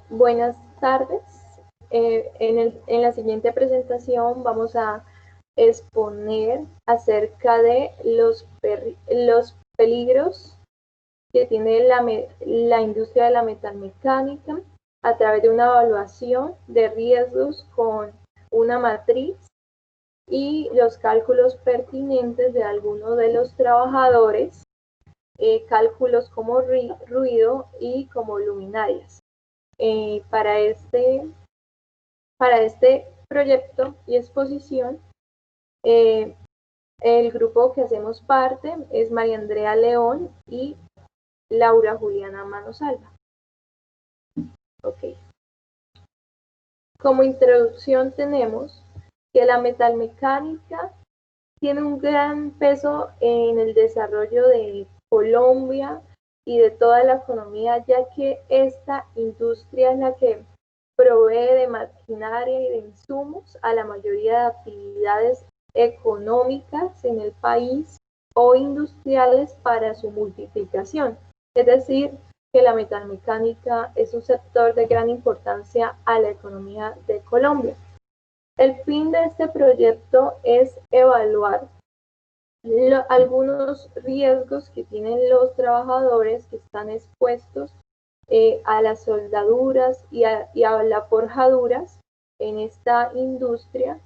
Buenas tardes. En la siguiente presentación vamos a exponer acerca de los peligros que tiene la industria de la metalmecánica a través de una evaluación de riesgos con una matriz y los cálculos pertinentes de algunos de los trabajadores, cálculos como ruido y como luminarias. Para este proyecto y exposición, el grupo que hacemos parte es María Andrea León y Laura Juliana Manosalva. Okay. Como introducción tenemos que la metalmecánica tiene un gran peso en el desarrollo de Colombia y de toda la economía, ya que esta industria es la que provee de maquinaria y de insumos a la mayoría de actividades económicas en el país o industriales para su multiplicación. Es decir, que la metalmecánica es un sector de gran importancia a la economía de Colombia. El fin de este proyecto es evaluar algunos riesgos que tienen los trabajadores que están expuestos a las soldaduras y a las forjaduras en esta industria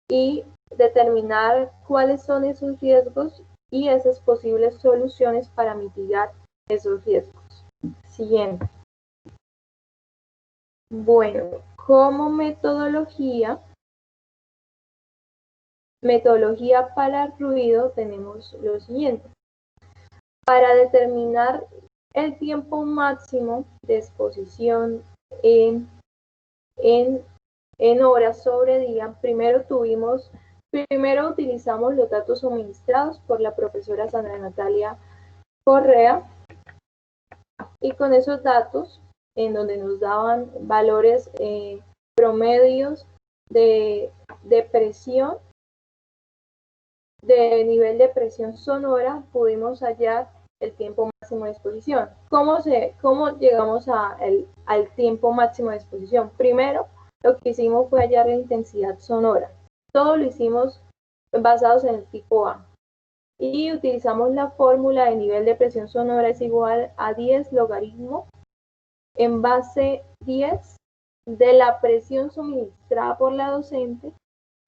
y determinar cuáles son esos riesgos y esas posibles soluciones para mitigar esos riesgos. Siguiente. Bueno, como metodología para el ruido tenemos lo siguiente. Para determinar el tiempo máximo de exposición en horas sobre día, primero utilizamos los datos suministrados por la profesora Sandra Natalia Correa, y con esos datos, en donde nos daban valores promedios de presión, de nivel de presión sonora, pudimos hallar el tiempo máximo de exposición. ¿Cómo llegamos al tiempo máximo de exposición? Primero, lo que hicimos fue hallar la intensidad sonora. Todo lo hicimos basados en el tipo A. Y utilizamos la fórmula de nivel de presión sonora es igual a 10 logaritmo en base 10 de la presión suministrada por la docente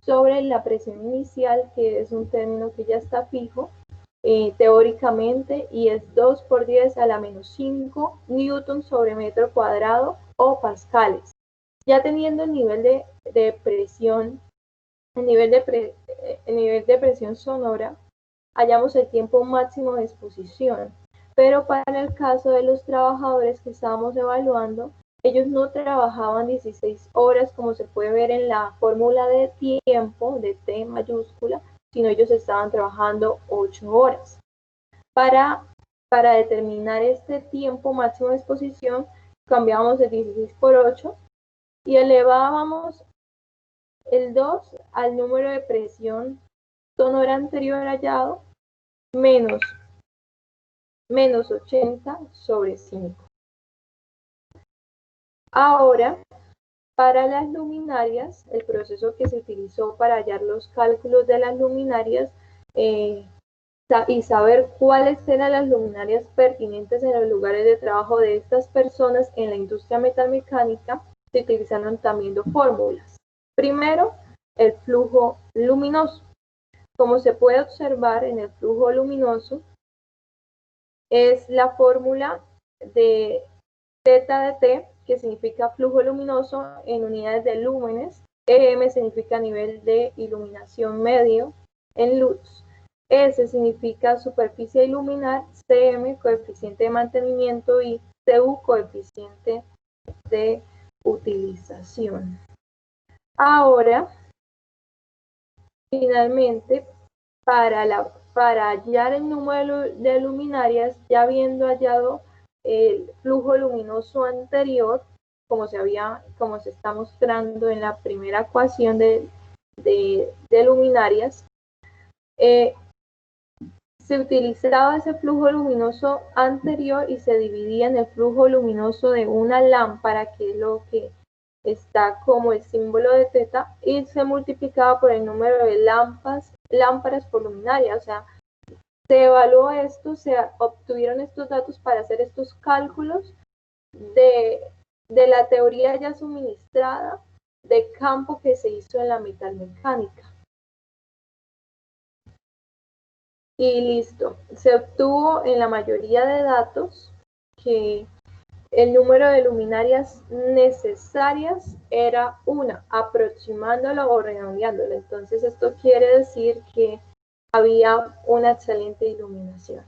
sobre la presión inicial, que es un término que ya está fijo teóricamente, y es 2 por 10 a la menos 5 newton sobre metro cuadrado o pascales. Ya teniendo el nivel de presión, el nivel de presión sonora, hallamos el tiempo máximo de exposición. Pero para el caso de los trabajadores que estábamos evaluando, ellos no trabajaban 16 horas como se puede ver en la fórmula de tiempo, de T mayúscula, sino ellos estaban trabajando 8 horas. Para determinar este tiempo máximo de exposición, cambiábamos el 16 por 8 y elevábamos el 2 al número de presión sonora anterior hallado, menos 80 sobre 5. Ahora, para las luminarias, el proceso que se utilizó para hallar los cálculos de las luminarias y saber cuáles eran las luminarias pertinentes en los lugares de trabajo de estas personas en la industria metalmecánica, se utilizaron también dos fórmulas. Primero, el flujo luminoso. Como se puede observar en el flujo luminoso, es la fórmula de θ de T, que significa flujo luminoso en unidades de lúmenes, EM significa nivel de iluminación medio en luz, S significa superficie a iluminar, CM coeficiente de mantenimiento y CU coeficiente de utilización. Ahora, finalmente, para hallar el número de luminarias, ya habiendo hallado el flujo luminoso anterior, como se está mostrando en la primera ecuación de luminarias, se utilizaba ese flujo luminoso anterior y se dividía en el flujo luminoso de una lámpara, que es lo que está como el símbolo de teta, y se multiplicaba por el número de lámparas por luminaria. O sea, se evaluó esto, se obtuvieron estos datos para hacer estos cálculos de la teoría ya suministrada de campo que se hizo en la metalmecánica. Y listo, se obtuvo en la mayoría de datos que el número de luminarias necesarias era una, aproximándolo o redondeándolo. Entonces esto quiere decir que había una excelente iluminación.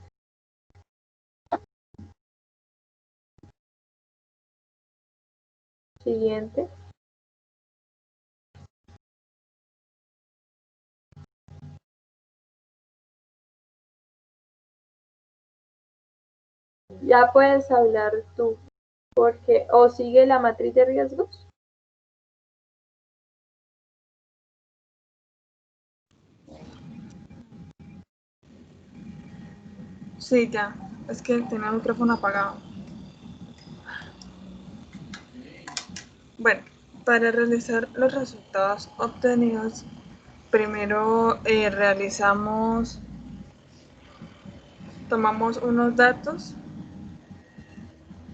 Siguiente. Ya puedes hablar tú, porque o sigue la matriz de riesgos. Sí, ya. Es que tenía el micrófono apagado. Bueno, para realizar los resultados obtenidos, primero tomamos unos datos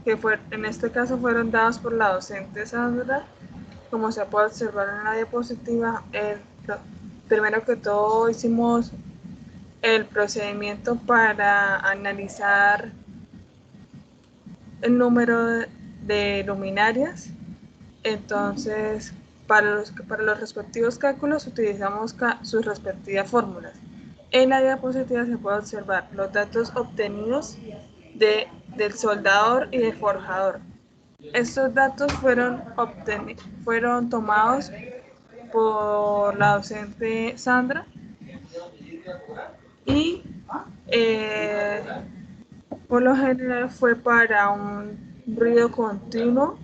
que en este caso fueron dados por la docente Sandra. Como se puede observar en la diapositiva, primero que todo hicimos el procedimiento para analizar el número de luminarias. Entonces, para los respectivos cálculos utilizamos sus respectivas fórmulas. En la diapositiva se puede observar los datos obtenidos del soldador y del forjador. Estos datos fueron tomados por la docente Sandra y por lo general fue para un ruido continuo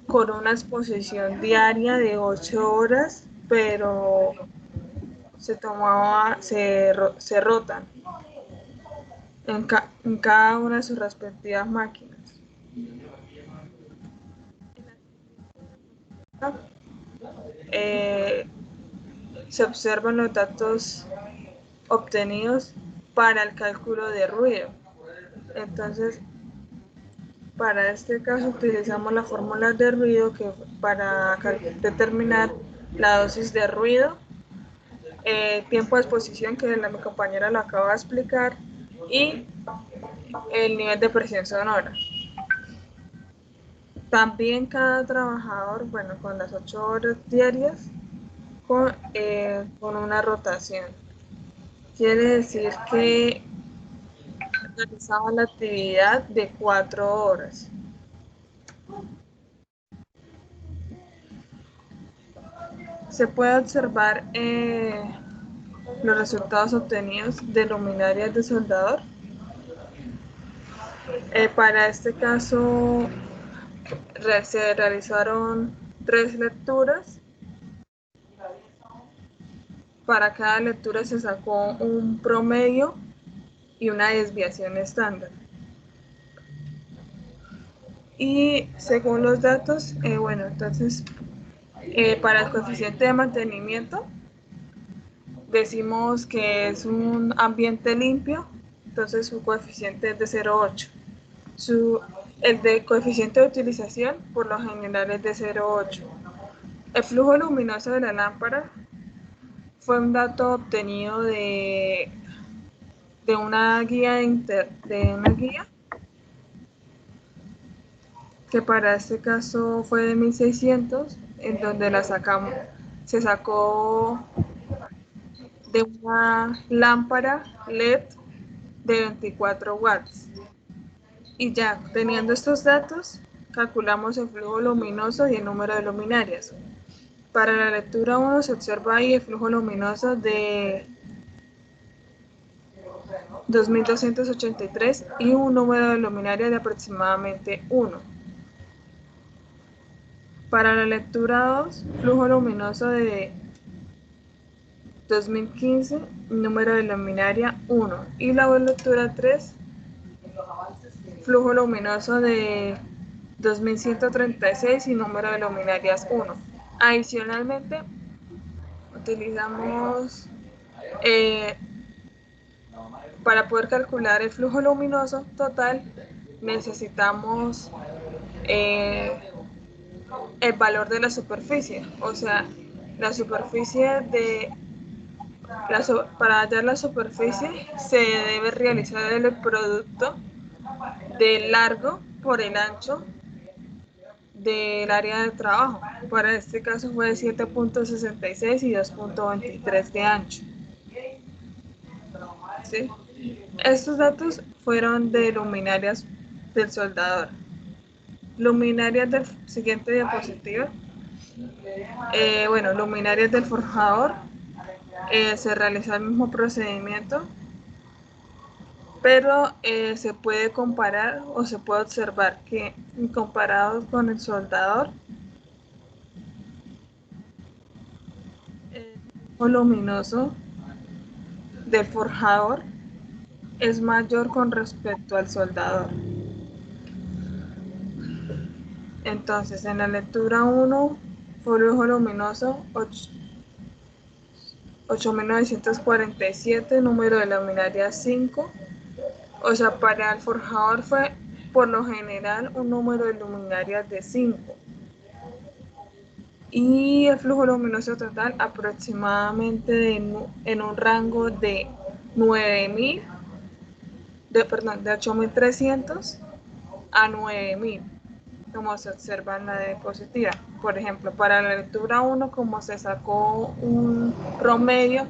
con una exposición diaria de 8 horas, pero se rotan en cada una de sus respectivas máquinas. Se observan los datos obtenidos para el cálculo de ruido. Entonces, para este caso utilizamos la fórmula de ruido para determinar la dosis de ruido, tiempo de exposición, que mi compañera lo acaba de explicar, y el nivel de presión sonora. También cada trabajador, bueno, con las 8 horas diarias, con una rotación. Quiere decir que realizaban la actividad de 4 horas. Se puede observar los resultados obtenidos de luminarias de soldador. Para este caso se realizaron 3 lecturas. Para cada lectura se sacó un promedio y una desviación estándar. Y según los datos, bueno, entonces para el coeficiente de mantenimiento decimos que es un ambiente limpio, entonces su coeficiente es de 0,8. El de coeficiente de utilización por lo general es de 0,8. El flujo luminoso de la lámpara fue un dato obtenido de una guía que para este caso fue de 1600, en donde se sacó de una lámpara LED de 24 watts. Y ya, teniendo estos datos, calculamos el flujo luminoso y el número de luminarias. Para la lectura 1 se observa ahí el flujo luminoso de 2283 y un número de luminarias de aproximadamente 1. Para la lectura 2, flujo luminoso de 2015, número de luminaria 1. Y la lectura 3, flujo luminoso de 2136 y número de luminarias 1. Adicionalmente, utilizamos para poder calcular el flujo luminoso total, necesitamos el valor de la superficie, o sea, la superficie para hallar la superficie se debe realizar el producto del largo por el ancho del área de trabajo. Para este caso fue de 7.66 y 2.23 de ancho. ¿Sí? Estos datos fueron de luminarias del soldador. Luminarias del siguiente diapositiva. Bueno, luminarias del forjador. Se realiza el mismo procedimiento, pero se puede comparar o se puede observar que comparado con el soldador, el flujo luminoso del forjador es mayor con respecto al soldador. Entonces, en la lectura 1, flujo luminoso 8947, número de luminaria 5. O sea, para el forjador fue por lo general un número de luminarias de 5. Y el flujo luminoso total aproximadamente en un rango de 9.000, de 8.300 a 9.000, como se observa en la diapositiva. Por ejemplo, para la lectura 1, como se sacó un promedio,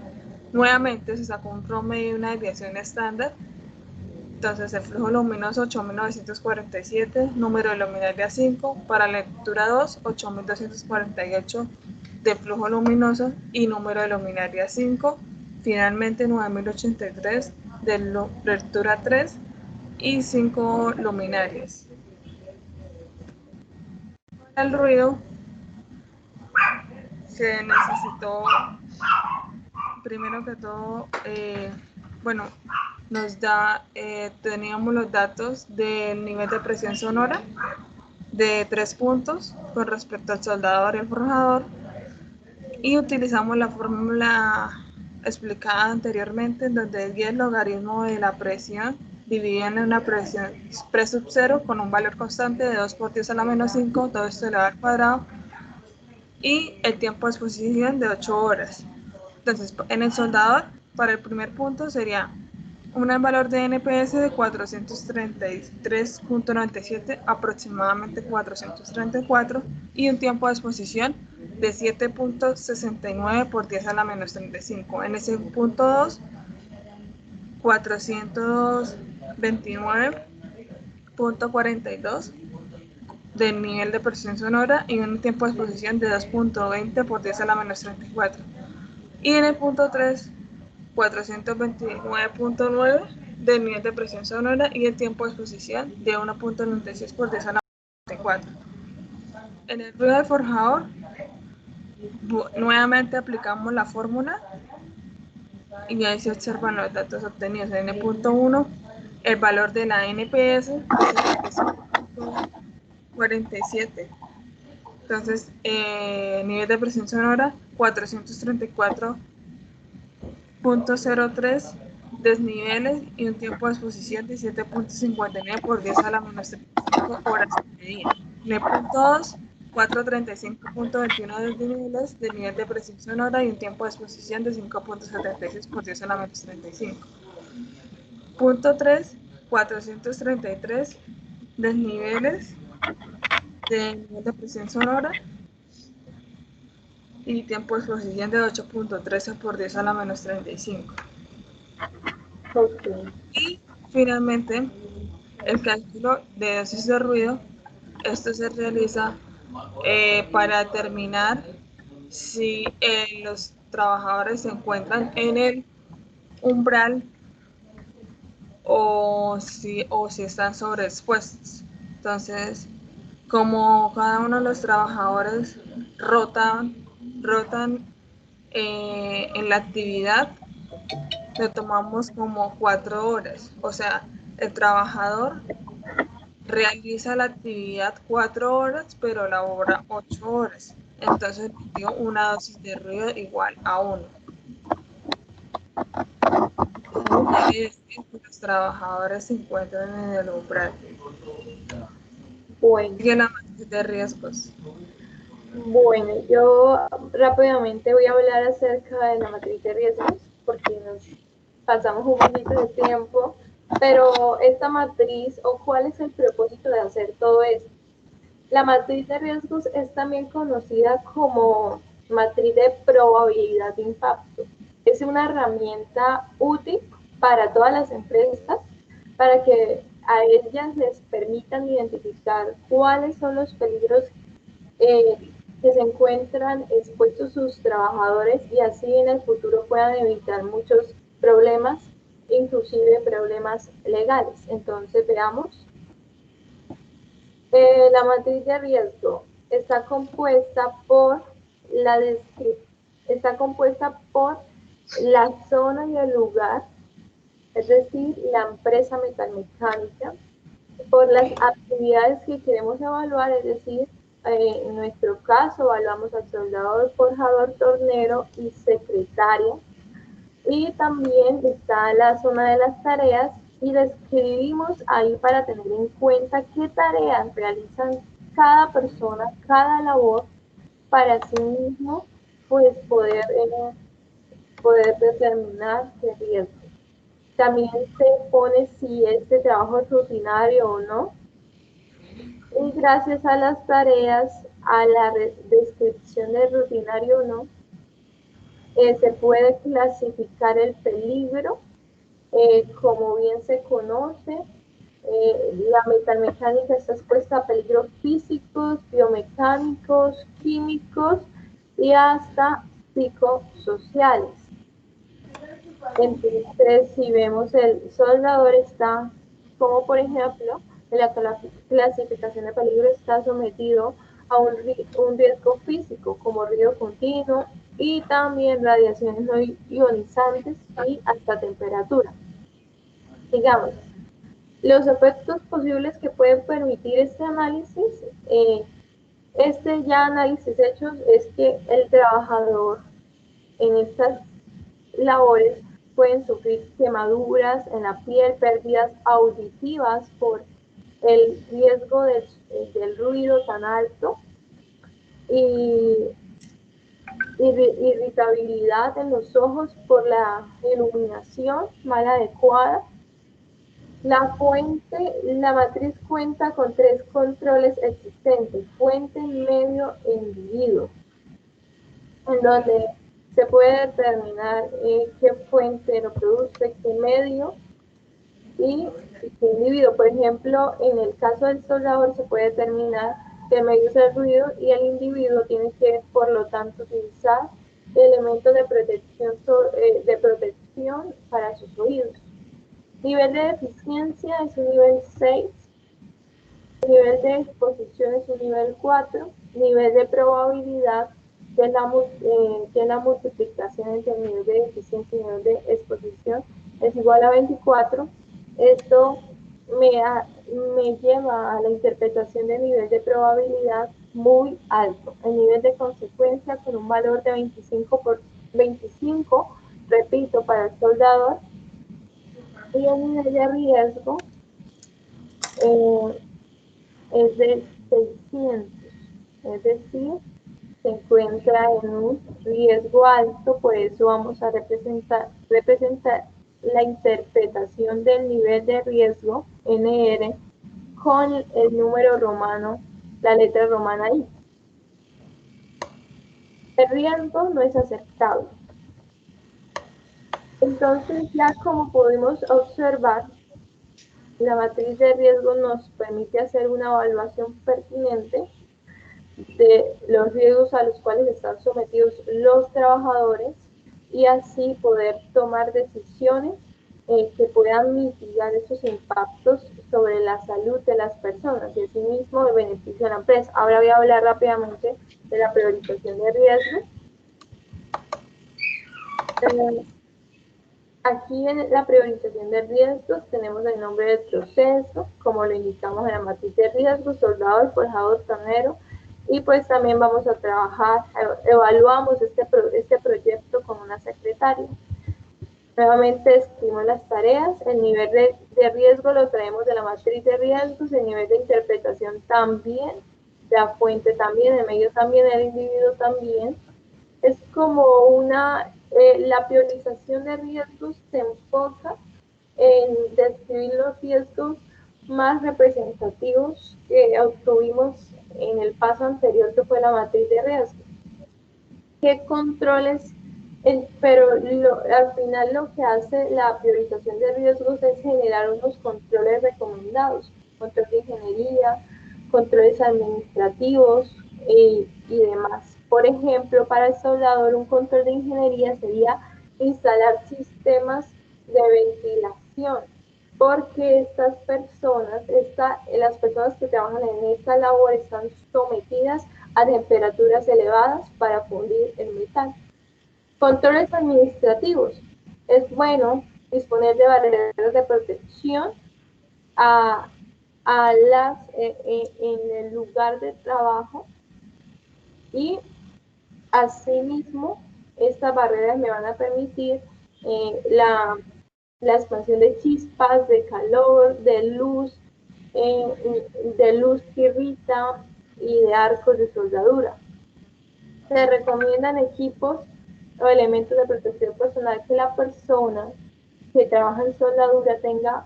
nuevamente se sacó un promedio de una desviación estándar. Entonces el flujo luminoso 8947, número de luminaria 5, para la lectura 2, 8248 de flujo luminoso y número de luminaria 5, finalmente 9083 de lectura 3 y 5 luminarias. Para el ruido se necesitó, primero que todo, bueno, teníamos los datos del nivel de presión sonora de 3 puntos con respecto al soldador y el forjador, y utilizamos la fórmula explicada anteriormente, en donde es el logaritmo de la presión dividido en una presión P sub 0 con un valor constante de 2 por 10 a la menos 5, todo esto elevado al cuadrado, y el tiempo de exposición de 8 horas. Entonces, en el soldador, para el primer punto sería un valor de NPS de 433.97, aproximadamente 434, y un tiempo de exposición de 7.69 por 10 a la menos 35. En ese punto 2, 429.42 del nivel de presión sonora y un tiempo de exposición de 2.20 por 10 a la menos 34. Y en el punto 3, 429.9 del nivel de presión sonora y el tiempo de exposición de 1.96 por 10 a la menos 34. En el ruido del forjador, nuevamente aplicamos la fórmula y ahí se observan los datos obtenidos. En el punto 1, el valor de la NPS es 47. Entonces, nivel de presión sonora 434.03 desniveles y un tiempo de exposición de 7.59 por 10 a la menos 35 horas de día. En el punto 2, 435.21 desniveles de nivel de presión sonora y un tiempo de exposición de 5.76 por 10 a la menos 35. Punto 3, 433 desniveles de nivel de presión sonora y tiempo de exposición de 8.13 por 10 a la menos 35. Okay. Y finalmente, el cálculo de dosis de ruido, esto se realiza para determinar si los trabajadores se encuentran en el umbral o si están sobreexpuestos. Entonces, como cada uno de los trabajadores rotan en la actividad le tomamos como 4 horas. O sea, el trabajador realiza la actividad 4 horas, pero labora 8 horas. Entonces dio una dosis de ruido igual a 1. Quiere decir que los trabajadores se encuentran en el umbral. Bueno, Sigue la matriz de riesgos. bueno, yo rápidamente voy a hablar acerca de la matriz de riesgos porque nos pasamos un poquito de tiempo, pero esta matriz o cuál es el propósito de hacer todo esto. La matriz de riesgos es también conocida como matriz de probabilidad de impacto. Es una herramienta útil para todas las empresas para que a ellas les permitan identificar cuáles son los peligros que se encuentran expuestos sus trabajadores y así en el futuro puedan evitar muchos problemas, inclusive problemas legales. Entonces veamos. La matriz de riesgo está compuesta por la zona y el lugar, es decir, la empresa metalmecánica, por las actividades que queremos evaluar, es decir, en nuestro caso evaluamos al soldador, forjador, tornero y secretaria. Y también está la zona de las tareas y describimos ahí para tener en cuenta qué tareas realizan cada persona, cada labor, para sí mismo pues poder determinar qué riesgo. También se pone si este trabajo es rutinario o no. Y gracias a las tareas, a la descripción de rutinario o no, se puede clasificar el peligro. Como bien se conoce, la metalmecánica está expuesta a peligros físicos, biomecánicos, químicos y hasta psicosociales. Entonces, si vemos el soldador está, como por ejemplo, en la clasificación de peligro está sometido a un riesgo físico como ruido continuo y también radiaciones no ionizantes y hasta temperatura. Digamos, los efectos posibles que pueden permitir este análisis, este ya análisis hechos es que el trabajador en estas labores pueden sufrir quemaduras en la piel, pérdidas auditivas por el riesgo del ruido tan alto y irritabilidad en los ojos por la iluminación mal adecuada. La matriz cuenta con 3 controles existentes: fuente, medio e individuo, en donde se puede determinar qué fuente lo produce, qué medio y qué individuo. Por ejemplo, en el caso del soldador se puede determinar qué medio es el ruido y el individuo tiene que, por lo tanto, utilizar elementos de protección para sus oídos. Nivel de eficiencia es un nivel 6, nivel de exposición es un nivel 4, nivel de probabilidad, que es la multiplicación entre el nivel de eficiencia y el nivel de exposición, es igual a 24. Esto me lleva a la interpretación del nivel de probabilidad muy alto. El nivel de consecuencia con un valor de 25, repito, para el soldador, y el nivel de riesgo es de 600, es decir, se encuentra en un riesgo alto, por eso vamos a representar la interpretación del nivel de riesgo, NR, con el número romano, la letra romana I. El riesgo no es aceptable. Entonces, ya como pudimos observar, la matriz de riesgo nos permite hacer una evaluación pertinente de los riesgos a los cuales están sometidos los trabajadores y así poder tomar decisiones que puedan mitigar esos impactos sobre la salud de las personas y asimismo el beneficio de la empresa. Ahora voy a hablar rápidamente de la priorización de riesgos. Eh, Aquí en la priorización de riesgos tenemos el nombre del proceso, como lo indicamos en la matriz de riesgos, soldador, forjador, tornero, y pues también vamos a trabajar, evaluamos este proyecto con una secretaria. Nuevamente escribimos las tareas, el nivel de riesgo lo traemos de la matriz de riesgos, el nivel de interpretación también, la fuente también, el medio también, el individuo también. Es como la priorización de riesgos se enfoca en describir los riesgos más representativos que obtuvimos en el paso anterior, que fue la matriz de riesgos. ¿Qué controles? Pero al final lo que hace la priorización de riesgos es generar unos controles recomendados, control de ingeniería, controles administrativos y demás. Por ejemplo, para el soldador, un control de ingeniería sería instalar sistemas de ventilación, porque estas personas, las personas que trabajan en esta labor están sometidas a temperaturas elevadas para fundir el metal. Controles administrativos. Es bueno disponer de barreras de protección en el lugar de trabajo y asimismo estas barreras me van a permitir la expansión de chispas, de calor, de luz que irrita y de arcos de soldadura. Se recomiendan equipos o elementos de protección personal que la persona que trabaja en soldadura tenga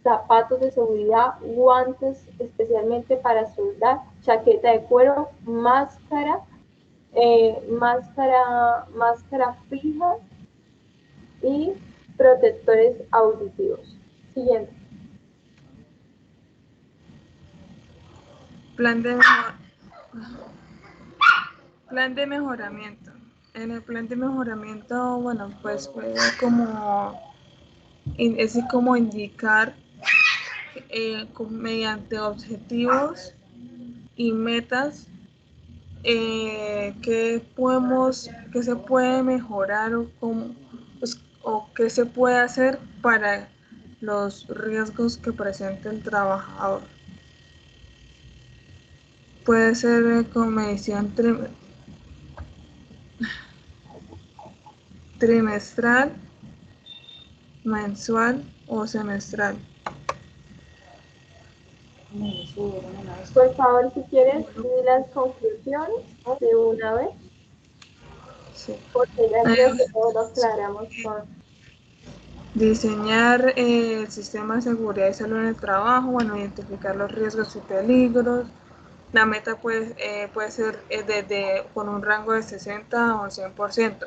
zapatos de seguridad, guantes especialmente para soldar, chaqueta de cuero, máscara fija y protectores auditivos. Siguiente. Plan de mejoramiento. En el plan de mejoramiento, bueno, pues fue como indicar mediante objetivos y metas que se puede mejorar o qué se puede hacer para los riesgos que presenta el trabajador. Puede ser con medición trimestral, mensual o semestral. Por favor, si quieres, di las conclusiones de una vez, Sí. porque ya creo que todos lo aclaramos con... Diseñar el sistema de seguridad y salud en el trabajo, bueno, identificar los riesgos y peligros. La meta puede ser con un rango de 60 o 100%.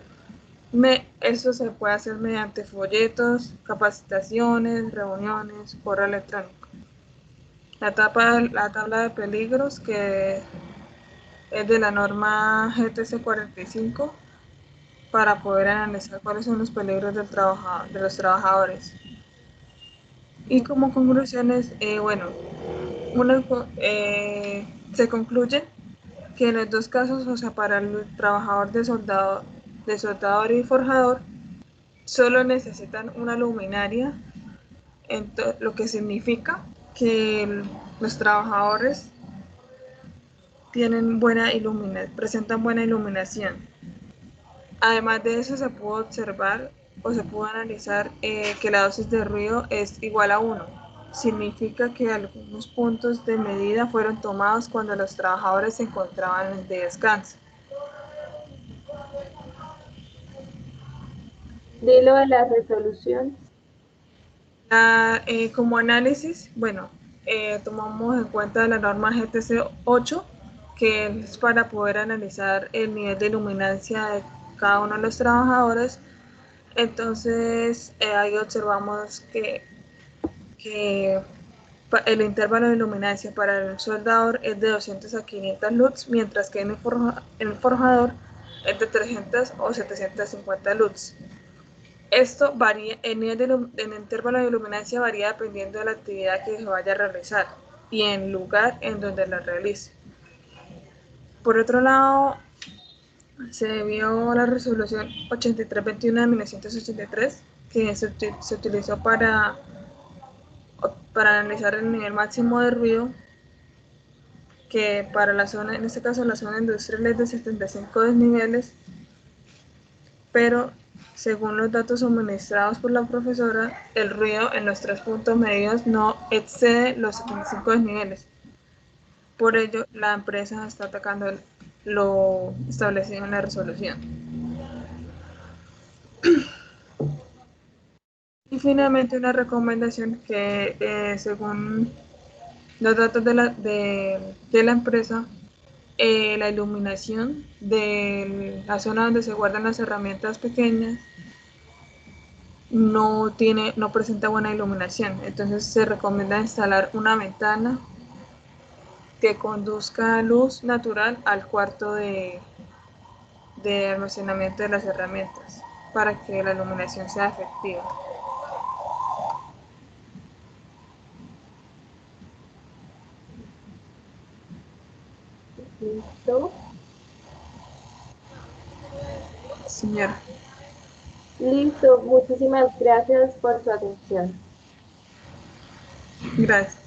Esto se puede hacer mediante folletos, capacitaciones, reuniones, correo electrónico. La tabla de peligros, que es de la norma GTC 45, para poder analizar cuáles son los peligros de los trabajadores. Y como conclusiones, se concluye que en los dos casos, o sea, para el trabajador de soldador y forjador, solo necesitan una luminaria, lo que significa que los trabajadores presentan buena iluminación. Además de eso, se pudo observar o se pudo analizar que la dosis de ruido es igual a 1. Significa que algunos puntos de medida fueron tomados cuando los trabajadores se encontraban de descanso. Dilo de la resolución. Como análisis, tomamos en cuenta la norma GTC 8, que es para poder analizar el nivel de iluminancia de cada uno de los trabajadores. Entonces, ahí observamos que el intervalo de iluminancia para el soldador es de 200 a 500 lux, mientras que en el forjador es de 300 o 750 lux. Esto varía, el intervalo de iluminancia varía dependiendo de la actividad que se vaya a realizar y en lugar en donde la realice. Por otro lado, se vio la resolución 8321 de 1983, que se utilizó para analizar el nivel máximo de ruido, que para la zona, en este caso la zona industrial es de 75 desniveles, pero según los datos suministrados por la profesora, el ruido en los 3 puntos medidos no excede los 75 desniveles. Por ello, la empresa está atacando lo establecido en la resolución. Y finalmente una recomendación que según los datos de la empresa, la iluminación de la zona donde se guardan las herramientas pequeñas no presenta buena iluminación. Entonces se recomienda instalar una ventana que conduzca luz natural al cuarto de almacenamiento de las herramientas para que la iluminación sea efectiva. ¿Listo? Señora, Listo, muchísimas gracias por su atención. gracias.